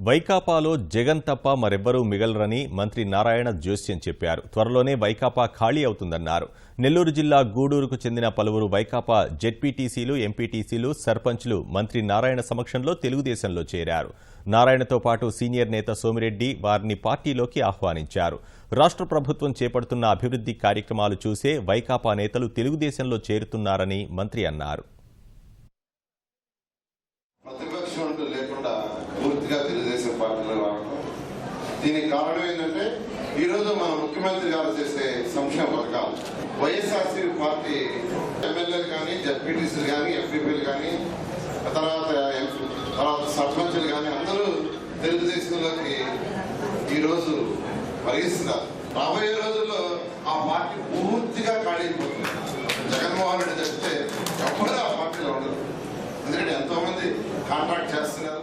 వైకాపాలో జగన్ తప్ప మరెవ్వరూ మిగలరని మంత్రి నారాయణ జోస్యం చెప్పారు. త్వరలోనే వైకాపా ఖాళీ అవుతుందన్నారు. నెల్లూరు జిల్లా గూడూరుకు చెందిన పలువురు వైకాపా జెడ్పీటీసీలు, ఎంపీటీసీలు, సర్పంచ్లు మంత్రి నారాయణ సమక్షంలో తెలుగుదేశంలో చేరారు. నారాయణతో పాటు సీనియర్ నేత సోమిరెడ్డి వారిని పార్టీలోకి ఆహ్వానించారు. రాష్ట్ర ప్రభుత్వం చేపడుతున్న అభివృద్ధి కార్యక్రమాలు చూసే వైకాపా నేతలు తెలుగుదేశంలో చేరుతున్నారని మంత్రి అన్నారు. పూర్తిగా తెలుగుదేశం పార్టీలో రావడం దీనికి కారణం ఏంటంటే ఈరోజు మన ముఖ్యమంత్రి గారు చేసే సంక్షేమ పథకాలు వైఎస్ఆర్సీ పార్టీ ఎమ్మెల్యేలు కానీ, జెడ్పీటీసీలు కానీ, ఎంపీపీలు కానీ, తర్వాత సర్పంచులు కానీ అందరూ తెలుగుదేశంలోకి ఈరోజు మరిగిస్తున్నారు. రాబోయే రోజుల్లో ఆ పార్టీ పూర్తిగా ఖాళీ అయిపోతుంది. జగన్మోహన్ రెడ్డి చెప్తే ఎవ్వరూ ఆ పార్టీలో ఉండరు. ఎందుకంటే ఎంతో మంది కాంట్రాక్ట్ చేస్తున్నారు.